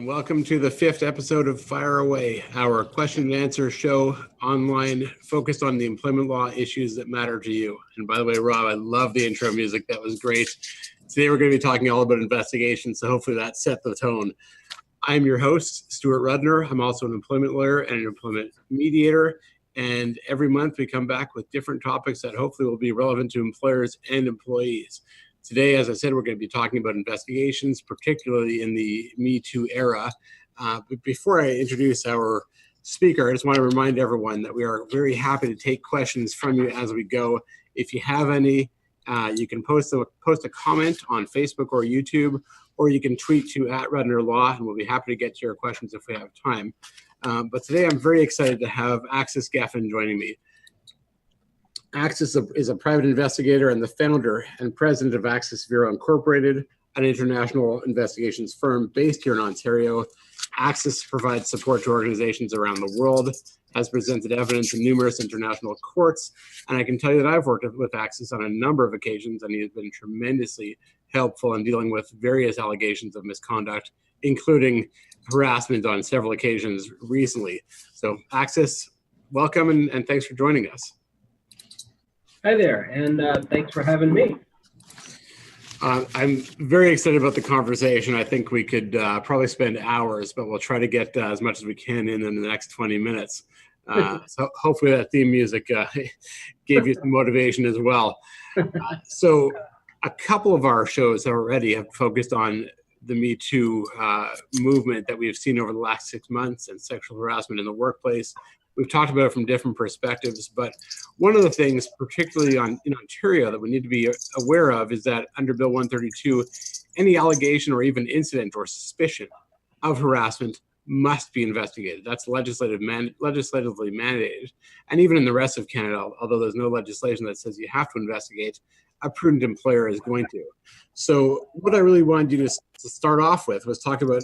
and welcome to the 5th episode of Fire Away, our question and answer show online focused on the employment law issues that matter to you. And by the way, Rob, I love the intro music. That was great. Today we're going to be talking all about investigations, so hopefully that set the tone. I'm your host, Stuart Rudner. I'm also an employment lawyer and an employment mediator. And every month we come back with different topics that hopefully will be relevant to employers and employees. Today, as I said, we're going to be talking about investigations, particularly in the Me Too era. But before I introduce our speaker, I just want to remind everyone that we are very happy to take questions from you as we go. If you have any, you can post a comment on Facebook or YouTube, or you can tweet to @Rudner Law, and we'll be happy to get to your questions if we have time. But today, I'm very excited to have Axis Geffen joining me. Axis is a private investigator and the founder and president of Axis Vero Incorporated, an international investigations firm based here in Ontario. Axis provides support to organizations around the world, has presented evidence in numerous international courts, and I can tell you that I've worked with Axis on a number of occasions, and he has been tremendously helpful in dealing with various allegations of misconduct, including harassment on several occasions recently. So Axis, welcome and thanks for joining us. Hi there, and thanks for having me. I'm very excited about the conversation. I think we could probably spend hours, but we'll try to get as much as we can in the next 20 minutes. So hopefully that theme music gave you some motivation as well. So a couple of our shows already have focused on the Me Too movement that we've seen over the last 6 months and sexual harassment in the workplace. We've talked about it from different perspectives, but one of the things, particularly in Ontario, that we need to be aware of is that under Bill 132, any allegation or even incident or suspicion of harassment must be investigated. That's legislatively mandated. And even in the rest of Canada, although there's no legislation that says you have to investigate, a prudent employer is going to. So what I really wanted you to start off with was talk about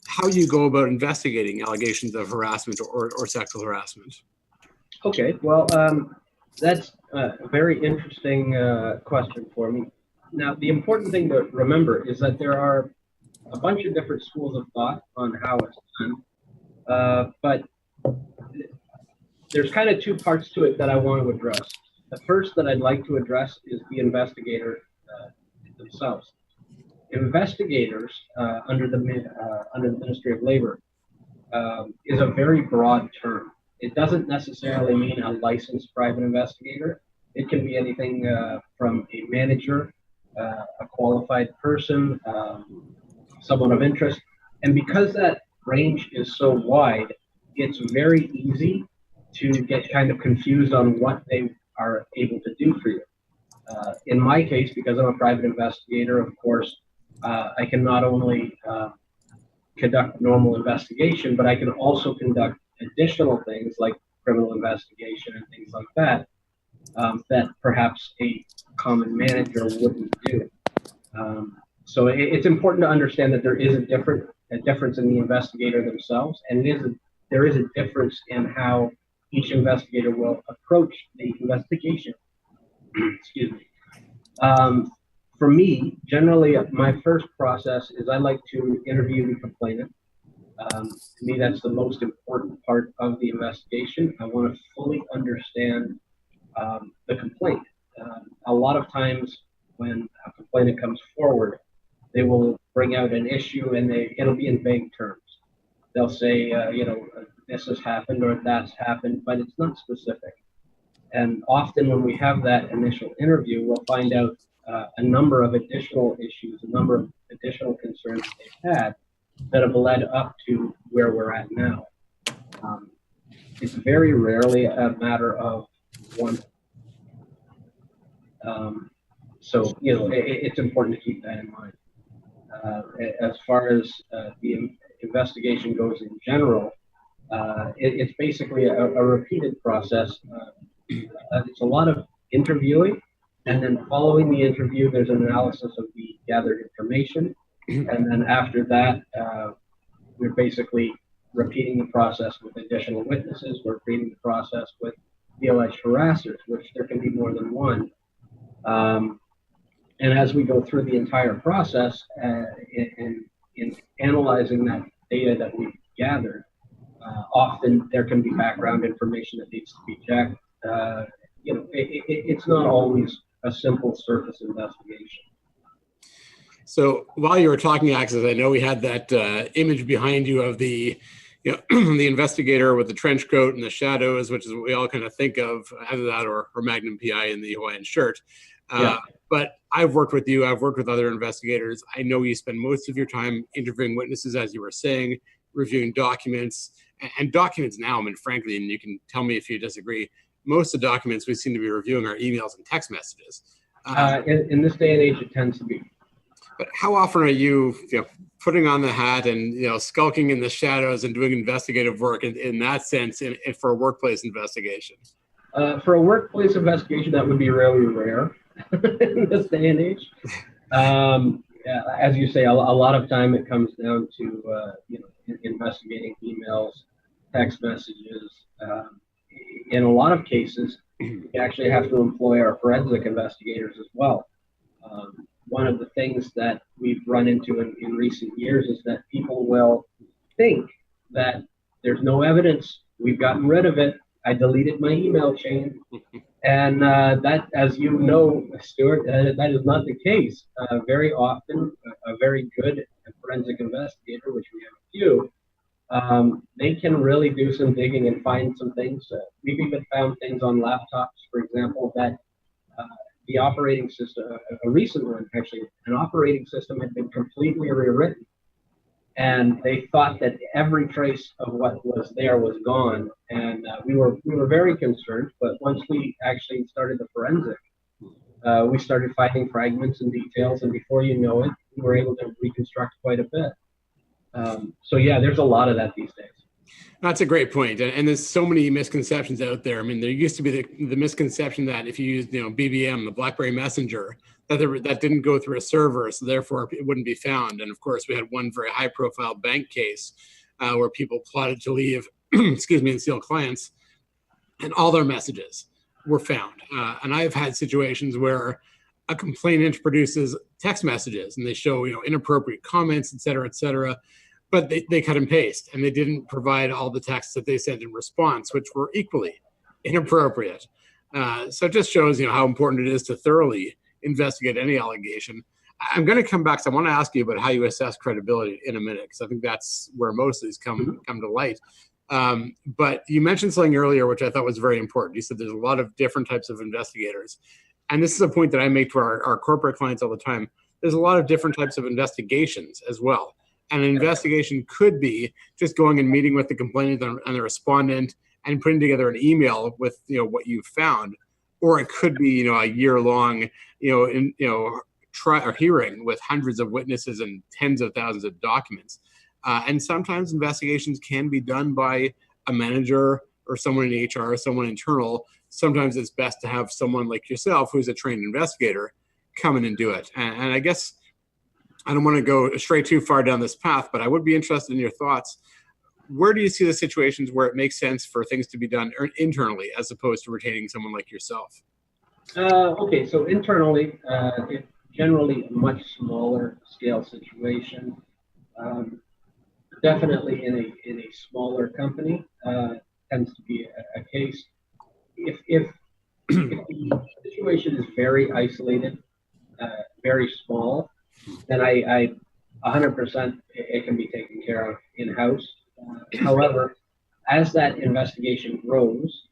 how you go about investigating allegations of harassment or sexual harassment. Okay, well, that's a very interesting question for me. Now, the important thing to remember is that there are a bunch of different schools of thought on how it's done, but there's kind of two parts to it that I want to address. The first that I'd like to address is the investigator themselves. Investigators under the Ministry of Labor is a very broad term. It doesn't necessarily mean a licensed private investigator. It can be anything from a manager, a qualified person, someone of interest. And because that range is so wide, it's very easy to get kind of confused on what they are able to do for you. In my case, because I'm a private investigator, of course, I can not only conduct normal investigation, but I can also conduct additional things like criminal investigation and things like that, that perhaps a common manager wouldn't do. So it's important to understand that there is a difference in the investigator themselves, and there is a difference in how each investigator will approach the investigation. Excuse me. For me, generally, my first process is I like to interview the complainant. To me, that's the most important part of the investigation. I want to fully understand the complaint. A lot of times when a complainant comes forward, they will bring out an issue and it'll be in vague terms. They'll say, this has happened or that's happened, but it's not specific. And often when we have that initial interview, we'll find out a number of additional issues, a number of additional concerns they've had that have led up to where we're at now. It's very rarely a matter of one. So, it's important to keep that in mind. As far as the investigation goes in general, it's basically a repeated process. It's a lot of interviewing, and then following the interview, there's an analysis of the gathered information. And then after that, we're basically repeating the process with additional witnesses. We're repeating the process with the alleged harassers, which there can be more than one. And as we go through the entire process in analyzing that data that we've gathered, often there can be background information that needs to be checked. It's not always a simple surface investigation. So while you were talking, Axis, I know we had that image behind you of the, the investigator with the trench coat and the shadows, which is what we all kind of think of, either that or Magnum PI in the Hawaiian shirt. But I've worked with you. I've worked with other investigators. I know you spend most of your time interviewing witnesses, as you were saying, reviewing documents. And documents now, I mean, frankly, and you can tell me if you disagree, most of the documents we seem to be reviewing are emails and text messages. In this day and age, it tends to be. But how often are you, putting on the hat and skulking in the shadows and doing investigative work in that sense for a workplace investigation? For a workplace investigation, that would be really rare in this day and age. As you say, a lot of time it comes down to investigating emails, text messages. In a lot of cases, we actually have to employ our forensic investigators as well. One of the things that we've run into in recent years is that people will think that there's no evidence, we've gotten rid of it, I deleted my email chain. And that, as you know, Stuart, that is not the case. Very often, a very good forensic investigator, which we have a few, they can really do some digging and find some things. We've even found things on laptops, for example, that the operating system, a recent one actually, an operating system had been completely rewritten. And they thought that every trace of what was there was gone. And we were very concerned, but once we actually started the forensic, we started finding fragments and details, and before you know it, we were able to reconstruct quite a bit. So yeah, there's a lot of that these days. That's a great point. And there's so many misconceptions out there. I mean, there used to be the misconception that if you used, BBM, the BlackBerry Messenger, that didn't go through a server, so therefore it wouldn't be found. And of course, we had one very high-profile bank case where people plotted to leave, and steal clients, and all their messages were found. And I've had situations where a complainant produces text messages, and they show, inappropriate comments, et cetera, but they cut and paste, and they didn't provide all the texts that they sent in response, which were equally inappropriate. So it just shows, how important it is to thoroughly investigate any allegation. I'm going to come back, because I want to ask you about how you assess credibility in a minute, because I think that's where most of these come to light. But you mentioned something earlier, which I thought was very important. You said there's a lot of different types of investigators. And this is a point that I make to our corporate clients all the time. There's a lot of different types of investigations as well. And an investigation could be just going and meeting with the complainant and the respondent and putting together an email with what you've found, or it could be a year-long hearing with hundreds of witnesses and tens of thousands of documents. And sometimes investigations can be done by a manager or someone in HR or someone internal. Sometimes it's best to have someone like yourself, who's a trained investigator, come in and do it. And I guess I don't want to go straight too far down this path, but I would be interested in your thoughts. Where do you see the situations where it makes sense for things to be done internally as opposed to retaining someone like yourself? Okay, so internally, it's generally a much smaller scale situation. Definitely in a smaller company tends to be a case. If the situation is very isolated, very small, then I 100% it can be taken care of in-house. However, as that investigation grows,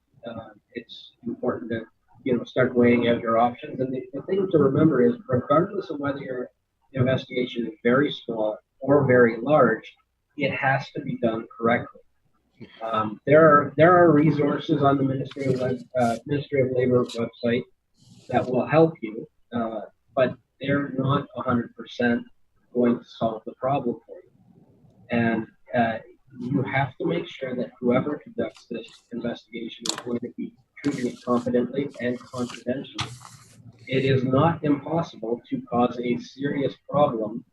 it's important to start weighing out your options. And the thing to remember is, regardless of whether your investigation is very small or very large, it has to be done correctly. There are resources on the Ministry of Labor website that will help you, but they're not 100% going to solve the problem for you. And you have to make sure that whoever conducts this investigation is going to be treating it confidently and confidentially. It is not impossible to cause a serious problem,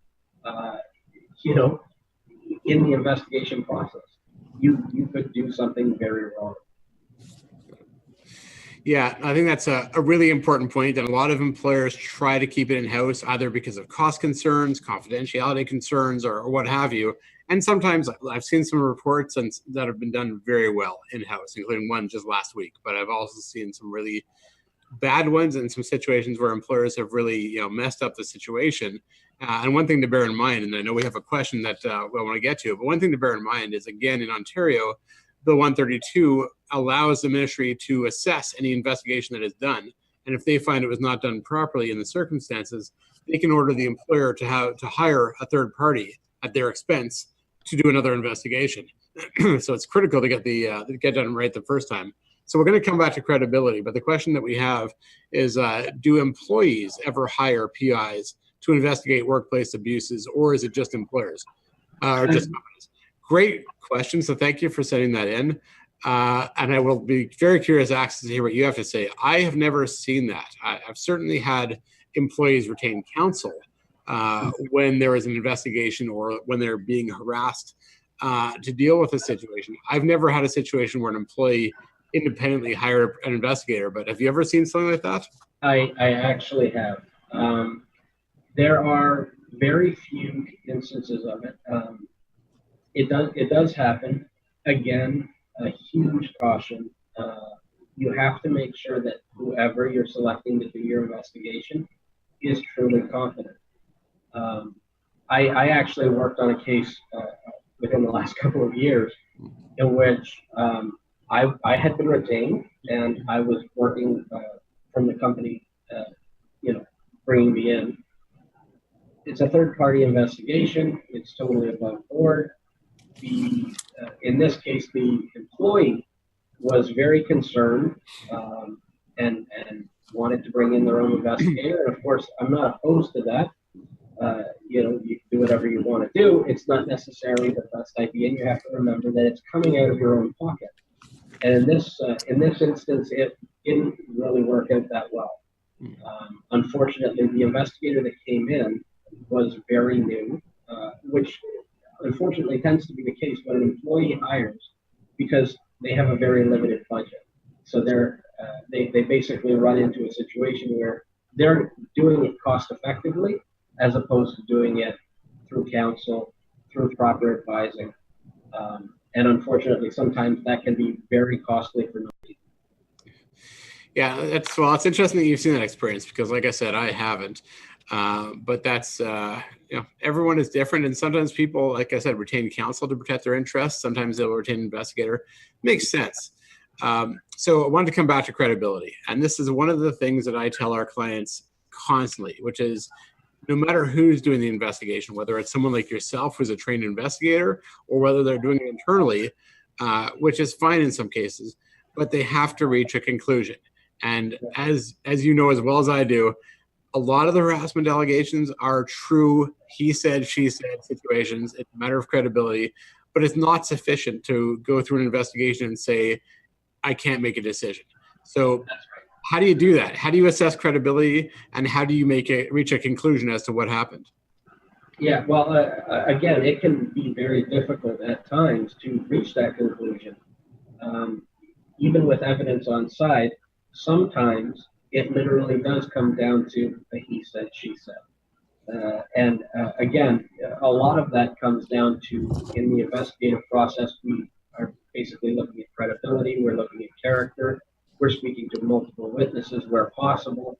in the investigation process. You could do something very wrong. Yeah, I think that's a really important point, and a lot of employers try to keep it in-house, either because of cost concerns, confidentiality concerns, or what have you. And sometimes I've seen some reports that have been done very well in-house, including one just last week. But I've also seen some really bad ones and some situations where employers have really messed up the situation. And one thing to bear in mind, and I know we have a question that I want to get to, but one thing to bear in mind is, again, in Ontario, Bill 132 allows the ministry to assess any investigation that is done. And if they find it was not done properly in the circumstances, they can order the employer to hire a third party at their expense to do another investigation. So it's critical to get done right the first time. So we're going to come back to credibility, but the question that we have is, do employees ever hire PIs to investigate workplace abuses, or is it just employers or just companies? Great question. So thank you for sending that in. And I will be very curious, Axis, to hear what you have to say. I have never seen that. I've certainly had employees retain counsel when there is an investigation or when they're being harassed to deal with a situation. I've never had a situation where an employee independently hired an investigator, but have you ever seen something like that? I actually have. There are very few instances of it. It does happen. Again, a huge caution. You have to make sure that whoever you're selecting to do your investigation is truly competent. I actually worked on a case within the last couple of years in which I had been retained, and I was working from the company, bringing me in. It's a third-party investigation. It's totally above board. In this case, the employee was very concerned and wanted to bring in their own investigator. And of course, I'm not opposed to that. You can do whatever you want to do. It's not necessarily the best idea, and you have to remember that it's coming out of your own pocket. And in this instance, it didn't really work out that well. Unfortunately, the investigator that came in was very new, which unfortunately tends to be the case when an employee hires, because they have a very limited budget. So they basically run into a situation where they're doing it cost effectively as opposed to doing it through counsel, through proper advising. And unfortunately, sometimes that can be very costly for nobody. Yeah, it's interesting that you've seen that experience, because like I said, I haven't. But that's, everyone is different. And sometimes people, like I said, retain counsel to protect their interests. Sometimes they'll retain an investigator. Makes sense. So I wanted to come back to credibility. And this is one of the things that I tell our clients constantly, which is, no matter who's doing the investigation, whether it's someone like yourself who's a trained investigator, or whether they're doing it internally, which is fine in some cases, but they have to reach a conclusion. And as you know as well as I do, a lot of the harassment allegations are true he said, she said situations. It's a matter of credibility, but it's not sufficient to go through an investigation and say, I can't make a decision. So how do you do that? How do you assess credibility, and how do you reach a conclusion as to what happened? Yeah, well, again, it can be very difficult at times to reach that conclusion. Even with evidence on side, sometimes it literally does come down to a he said, she said. And again, a lot of that comes down to, in the investigative process, we are basically looking at credibility, we're looking at character, we're speaking to multiple witnesses where possible.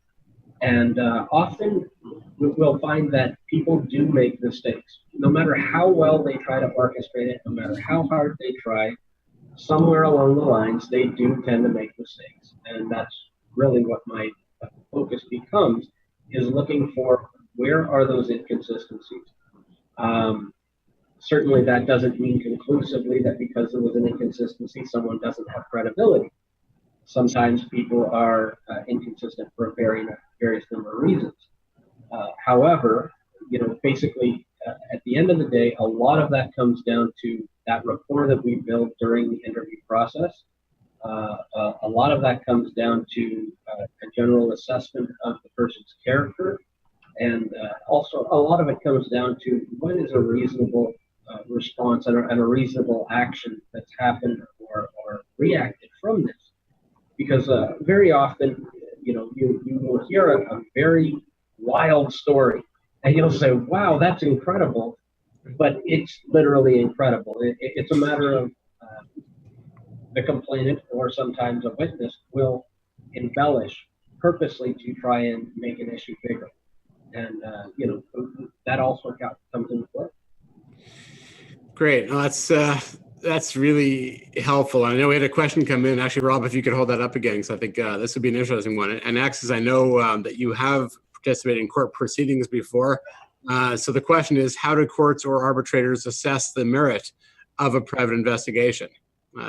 And often we'll find that people do make mistakes. No matter how well they try to orchestrate it, no matter how hard they try, somewhere along the lines, they do tend to make mistakes. And that's really what my focus becomes, is looking for where are those inconsistencies. Certainly that doesn't mean conclusively that because there was an inconsistency, someone doesn't have credibility. Sometimes people are inconsistent for a various number of reasons. However, basically at the end of the day, a lot of that comes down to that rapport that we build during the interview process. A lot of that comes down to a general assessment of the person's character. And also a lot of it comes down to what is a reasonable response and a reasonable action that's happened or reacted from this. Because very often, you will hear a very wild story, and you'll say, wow, that's incredible. but it's literally incredible. It's a matter of the complainant or sometimes a witness will embellish purposely to try and make an issue bigger. And, that also comes into play. Great. Well, that's really helpful. I know we had a question come in. Actually, Rob, if you could hold that up again, because I think this would be an interesting one. And Axis, I know that you have participated in court proceedings before. So the question is, how do courts or arbitrators assess the merit of a private investigation?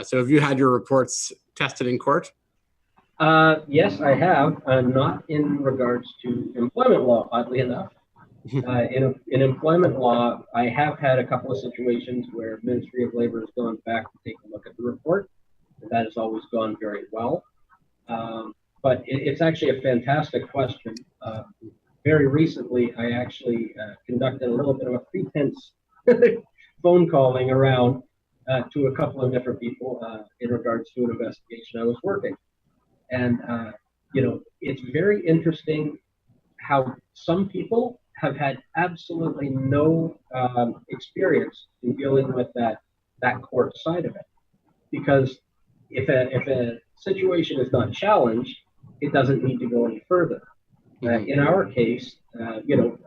So have you had your reports tested in court? Yes, I have. Not in regards to employment law, oddly enough. In employment law, I have had a couple of situations where Ministry of Labor has gone back to take a look at the report. And that has always gone very well. But it's actually a fantastic question. Very recently, I actually conducted a little bit of a pretense phone calling around to a couple of different people in regards to an investigation I was working. And, it's very interesting how some people have had absolutely no experience in dealing with that court side of it. Because if a situation is not challenged, it doesn't need to go any further. In our case,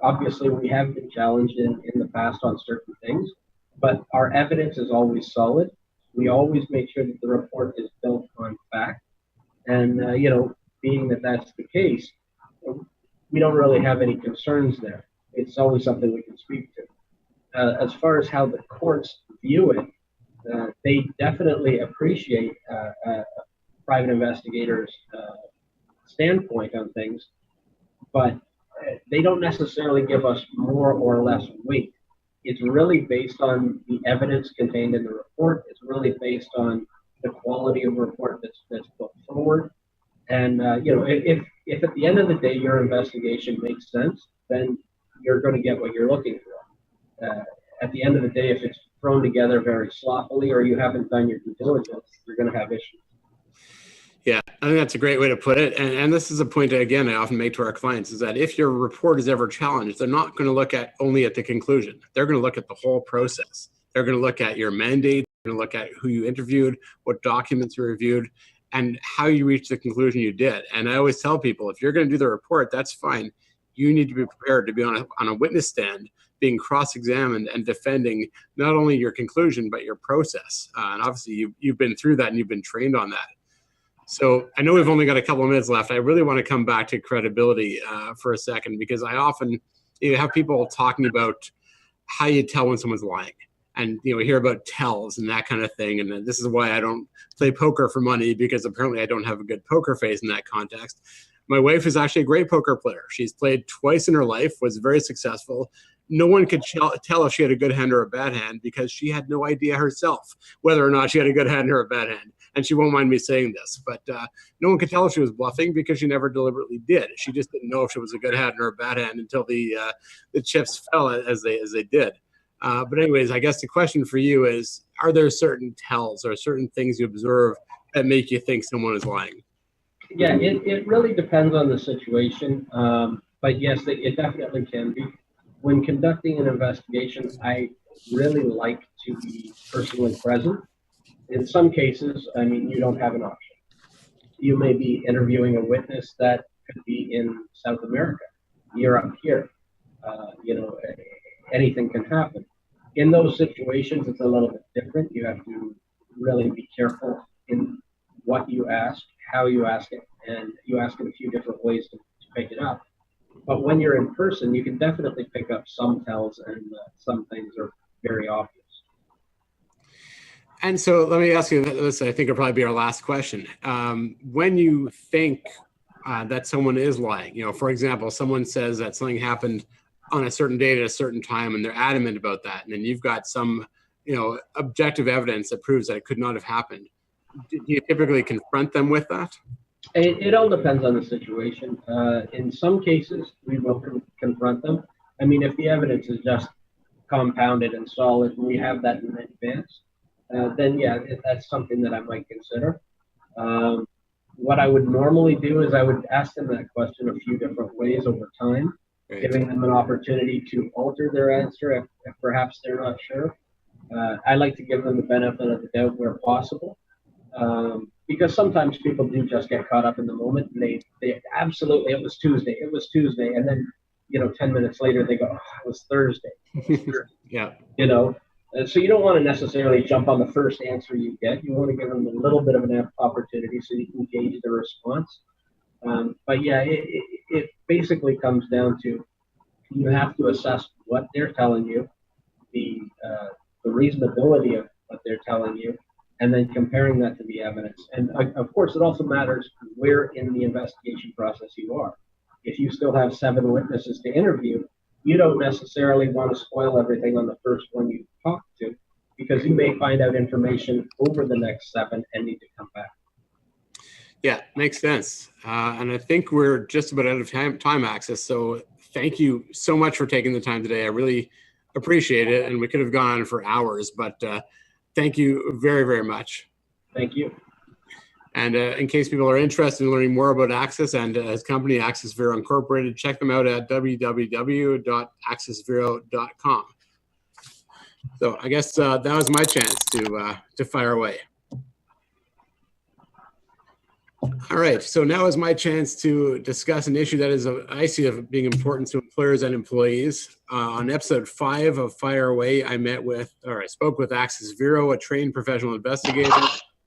obviously we have been challenged in the past on certain things, but our evidence is always solid. We always make sure that the report is built on fact. And, being that that's the case, we don't really have any concerns there. It's always something we can speak to. As far as how the courts view it, they definitely appreciate a private investigator's standpoint on things, but they don't necessarily give us more or less weight. It's really based on the evidence contained in the report. It's really based on the quality of the report that's put forward. And, if at the end of the day your investigation makes sense, then you're going to get what you're looking for. At the end of the day, if it's thrown together very sloppily or you haven't done your due diligence, you're going to have issues. Yeah, I think that's a great way to put it. And this is a point that, again, I often make to our clients, is that if your report is ever challenged, they're not going to look at only at the conclusion. They're going to look at the whole process. They're going to look at your mandate. They're going to look at who you interviewed, what documents you reviewed, and how you reached the conclusion you did. And I always tell people, if you're going to do the report, that's fine. You need to be prepared to be on a witness stand, being cross-examined and defending not only your conclusion, but your process. And obviously, you've been through that and you've been trained on that. So I know we've only got a couple of minutes left. I really want to come back to credibility for a second, because I often have people talking about how you tell when someone's lying. And we hear about tells and that kind of thing. And this is why I don't play poker for money, because apparently I don't have a good poker face in that context. My wife is actually a great poker player. She's played twice in her life, was very successful. No one could tell if she had a good hand or a bad hand, because she had no idea herself whether or not she had a good hand or a bad hand. And she won't mind me saying this, but no one could tell if she was bluffing, because she never deliberately did. She just didn't know if she was a good hand or a bad hand until the chips fell as they did. But anyways, I guess the question for you is, are there certain tells or certain things you observe that make you think someone is lying? Yeah, it really depends on the situation. But yes, it definitely can be. When conducting an investigation, I really like to be personally present. In some cases, you don't have an option. You may be interviewing a witness that could be in South America. You're up here. Anything can happen. In those situations, it's a little bit different. You have to really be careful in what you ask, how you ask it, and you ask it a few different ways to pick it up. But when you're in person, you can definitely pick up some tells, and some things are very obvious. And so let me ask you this, I think will probably be our last question. When you think that someone is lying, for example, someone says that something happened on a certain date at a certain time, and they're adamant about that, and then you've got some, objective evidence that proves that it could not have happened. Do you typically confront them with that? It all depends on the situation. In some cases, we will confront them. If the evidence is just compounded and solid, and we have that in advance, then yeah, that's something that I might consider. What I would normally do is I would ask them that question a few different ways over time, Right. giving them an opportunity to alter their answer if perhaps they're not sure. I like to give them the benefit of the doubt where possible, because sometimes people do just get caught up in the moment, and they absolutely, it was Tuesday, and then 10 minutes later they go, oh, it was Thursday. Yeah. So you don't want to necessarily jump on the first answer you get. You want to give them a little bit of an opportunity so you can gauge their response. But yeah, it basically comes down to, you have to assess what they're telling you, the reasonability of what they're telling you, and then comparing that to the evidence. And of course, it also matters where in the investigation process you are. If you still have 7 witnesses to interview, you don't necessarily want to spoil everything on the first one you talk to, because you may find out information over the next 7 and need to come back. Yeah, makes sense. And I think we're just about out of time, Axis. So thank you so much for taking the time today. I really appreciate it. And we could have gone on for hours, but thank you very, very much. Thank you. And in case people are interested in learning more about Axis and his company, Axis Vero Incorporated, check them out at www.axisvero.com. So I guess that was my chance to fire away. All right, so now is my chance to discuss an issue that is, I see, of being important to employers and employees. On episode 5 of Fire Away, I spoke with Axis Vero, a trained professional investigator.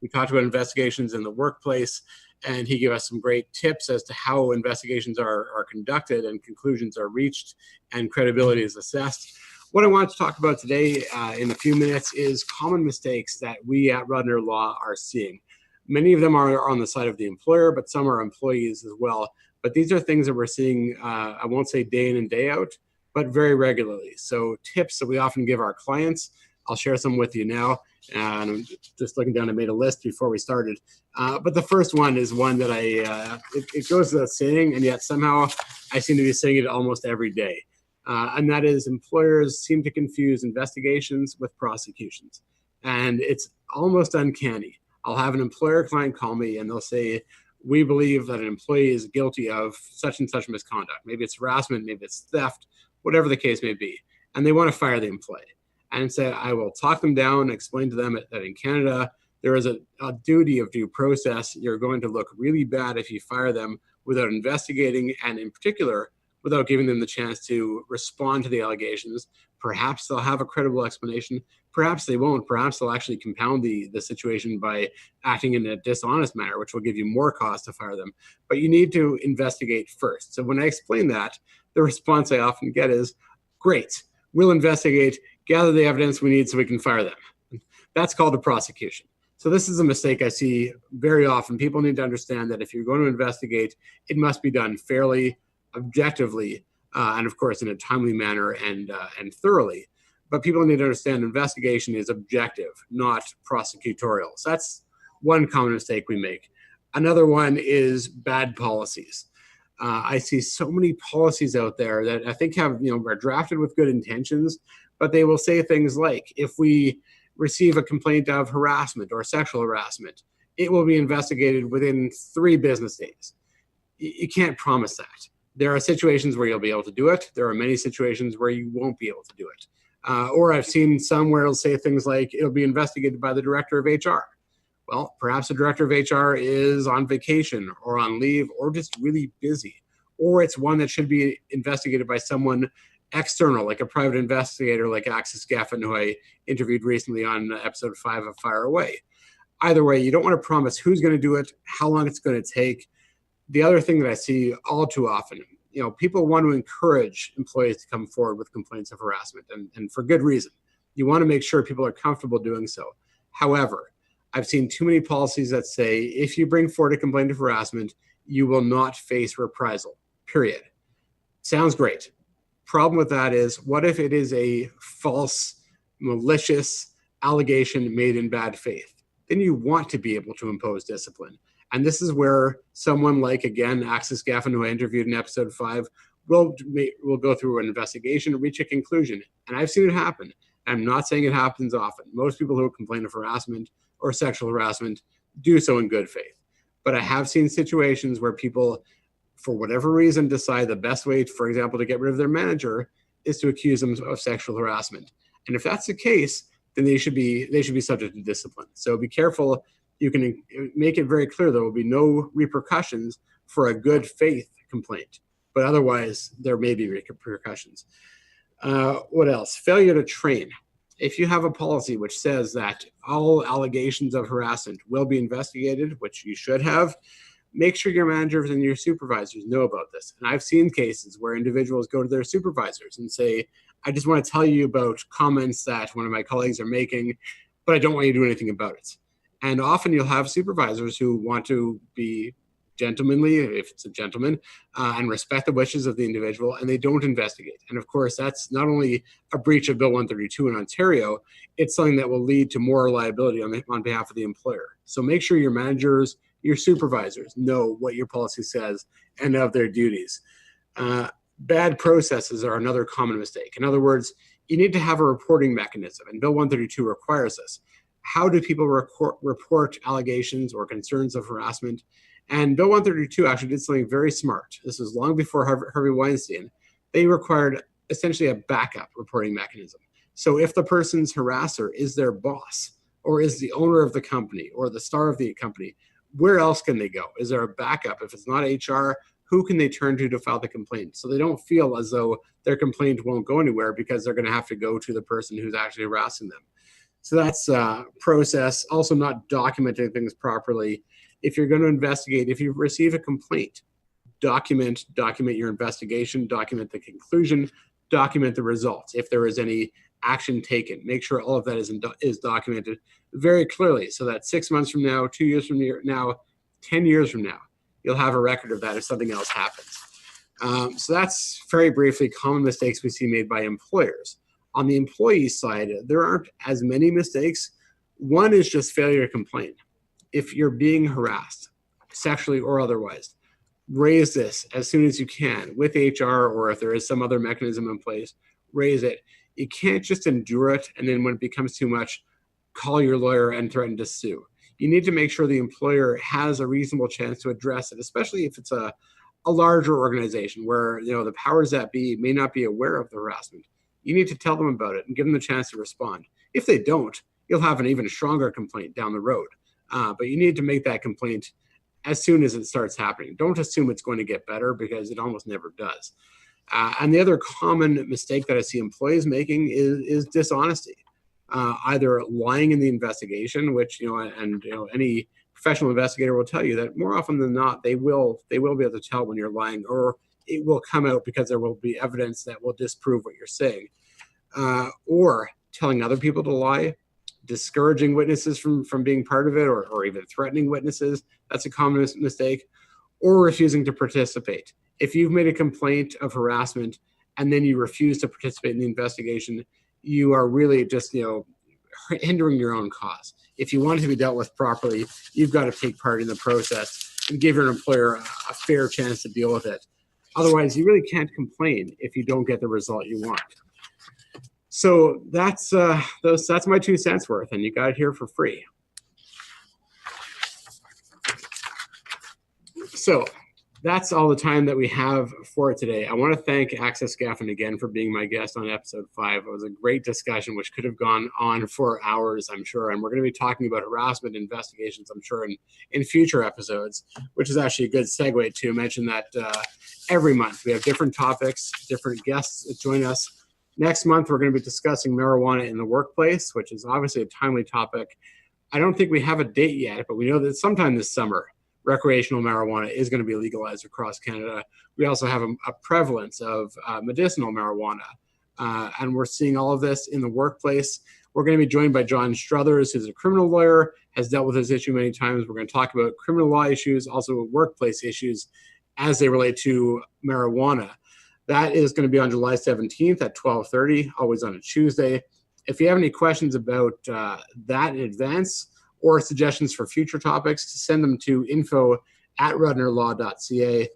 We talked about investigations in the workplace, and he gave us some great tips as to how investigations are conducted and conclusions are reached and credibility is assessed. What I want to talk about today in a few minutes is common mistakes that we at Rudner Law are seeing. Many of them are on the side of the employer, but some are employees as well. But these are things that we're seeing, I won't say day in and day out, but very regularly. So tips that we often give our clients, I'll share some with you now. And I'm just looking down, I made a list before we started. But the first one is one that it goes without saying, and yet somehow I seem to be saying it almost every day. And that is, employers seem to confuse investigations with prosecutions. And it's almost uncanny. I'll have an employer client call me and they'll say, we believe that an employee is guilty of such and such misconduct. Maybe it's harassment, maybe it's theft, whatever the case may be. And they want to fire the employee. And say, I will talk them down, explain to them that in Canada, there is a duty of due process. You're going to look really bad if you fire them without investigating, and in particular, without giving them the chance to respond to the allegations. Perhaps they'll have a credible explanation. Perhaps they won't. Perhaps they'll actually compound the situation by acting in a dishonest manner, which will give you more cost to fire them. But you need to investigate first. So when I explain that, the response I often get is, great, we'll investigate, gather the evidence we need so we can fire them. That's called a prosecution. So this is a mistake I see very often. People need to understand that if you're going to investigate, it must be done fairly, objectively, and of course in a timely manner and thoroughly. But people need to understand investigation is objective, not prosecutorial. So that's one common mistake we make. Another one is bad policies. I see so many policies out there that I think are drafted with good intentions, but they will say things like, if we receive a complaint of harassment or sexual harassment, it will be investigated within 3 business days. You can't promise that. There are situations where you'll be able to do it. There are many situations where you won't be able to do it. Or I've seen somewhere it'll say things like, it'll be investigated by the director of HR. Well, perhaps the director of HR is on vacation or on leave or just really busy. Or it's one that should be investigated by someone external, like a private investigator like Axis Geffen, who I interviewed recently on episode 5 of Fire Away. Either way, you don't want to promise who's going to do it, how long it's going to take. The other thing that I see all too often, people want to encourage employees to come forward with complaints of harassment, and for good reason. You want to make sure people are comfortable doing so. However, I've seen too many policies that say, if you bring forward a complaint of harassment, you will not face reprisal, period. Sounds great. Problem with that is, what if it is a false, malicious allegation made in bad faith? Then you want to be able to impose discipline. And this is where someone like, again, Axis Geffen, who I interviewed in episode 5, will go through an investigation and reach a conclusion. And I've seen it happen. I'm not saying it happens often. Most people who complain of harassment or sexual harassment do so in good faith. But I have seen situations where people for whatever reason, decide the best way, for example, to get rid of their manager is to accuse them of sexual harassment. And if that's the case, then they should be subject to discipline. So be careful. You can make it very clear there will be no repercussions for a good faith complaint, but otherwise there may be repercussions. What else? Failure to train. If you have a policy which says that all allegations of harassment will be investigated, which you should have, make sure your managers and your supervisors know about this. And I've seen cases where individuals go to their supervisors and say, I just want to tell you about comments that one of my colleagues are making, but I don't want you to do anything about it. And often you'll have supervisors who want to be gentlemanly, if it's a gentleman, and respect the wishes of the individual, and they don't investigate. And of course, that's not only a breach of Bill 132 in Ontario, it's something that will lead to more liability on behalf of the employer. So make sure your managers, your supervisors know what your policy says and of their duties. Bad processes are another common mistake. In other words, you need to have a reporting mechanism, and Bill 132 requires this. How do people report allegations or concerns of harassment? And Bill 132 actually did something very smart. This was long before Harvey Weinstein. They required essentially a backup reporting mechanism. So if the person's harasser is their boss or is the owner of the company or the star of the company, where else can they go? Is there a backup? If it's not HR, who can they turn to file the complaint? So they don't feel as though their complaint won't go anywhere because they're going to have to go to the person who's actually harassing them. So that's a process. Also not documenting things properly. If you're going to investigate, if you receive a complaint, document your investigation, document the conclusion, document the results. If there is any action taken, make sure all of that is documented very clearly so that 6 months from now, 2 years from now, 10 years from now, you'll have a record of that if something else happens. So that's very briefly common mistakes we see made by employers. On the employee side, there aren't as many mistakes. One is just failure to complain. If you're being harassed, sexually or otherwise, raise this as soon as you can with HR, or if there is some other mechanism in place, raise it. You can't just endure it, and then when it becomes too much, call your lawyer and threaten to sue. You need to make sure the employer has a reasonable chance to address it, especially if it's a larger organization where the powers that be may not be aware of the harassment. You need to tell them about it and give them the chance to respond. If they don't, you'll have an even stronger complaint down the road. But you need to make that complaint as soon as it starts happening. Don't assume it's going to get better because it almost never does. And the other common mistake that I see employees making is dishonesty. Either lying in the investigation, which any professional investigator will tell you that more often than not they will be able to tell when you're lying, or it will come out because there will be evidence that will disprove what you're saying, or telling other people to lie, discouraging witnesses from being part of it, or even threatening witnesses. That's a common mistake, or refusing to participate. If you've made a complaint of harassment and then you refuse to participate in the investigation, you are really just hindering your own cause. If you want it to be dealt with properly, you've got to take part in the process and give your employer a fair chance to deal with it. Otherwise, you really can't complain if you don't get the result you want. So that's my 2 cents worth, and you got it here for free. So that's all the time that we have for today. I want to thank Axis Geffen again for being my guest on episode 5. It was a great discussion, which could have gone on for hours, I'm sure. And we're going to be talking about harassment investigations, I'm sure, in future episodes, which is actually a good segue to mention that every month we have different topics, different guests that join us. Next month, we're going to be discussing marijuana in the workplace, which is obviously a timely topic. I don't think we have a date yet, but we know that sometime this summer, recreational marijuana is going to be legalized across Canada. We also have a prevalence of medicinal marijuana, and we're seeing all of this in the workplace. We're going to be joined by John Struthers, who's a criminal lawyer, has dealt with this issue many times. We're going to talk about criminal law issues, also workplace issues as they relate to marijuana. That is going to be on July 17th at 12:30, always on a Tuesday. If you have any questions about that in advance or suggestions for future topics, send them to info@rudnerlaw.ca.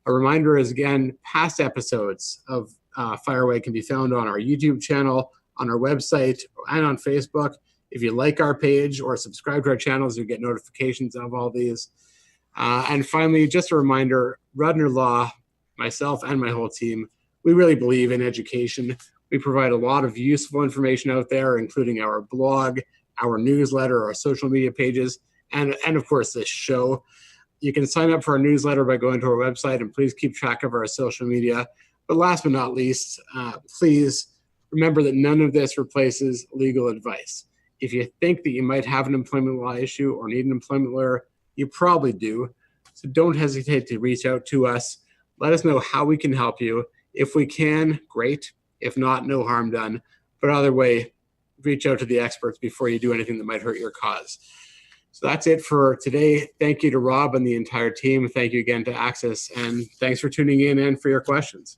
A reminder is, again, past episodes of Fireway can be found on our YouTube channel, on our website, and on Facebook. If you like our page or subscribe to our channels, you get notifications of all these. And finally, just a reminder, Rudner Law, myself and my whole team, we really believe in education. We provide a lot of useful information out there, including our blog, our newsletter, our social media pages, and of course this show. You can sign up for our newsletter by going to our website, and please keep track of our social media. But last but not least, please remember that none of this replaces legal advice. If you think that you might have an employment law issue or need an employment lawyer, you probably do. So don't hesitate to reach out to us. Let us know how we can help you. If we can, great. If not, no harm done. But either way, reach out to the experts before you do anything that might hurt your cause. So that's it for today. Thank you to Rob and the entire team. Thank you again to Axis, and thanks for tuning in and for your questions.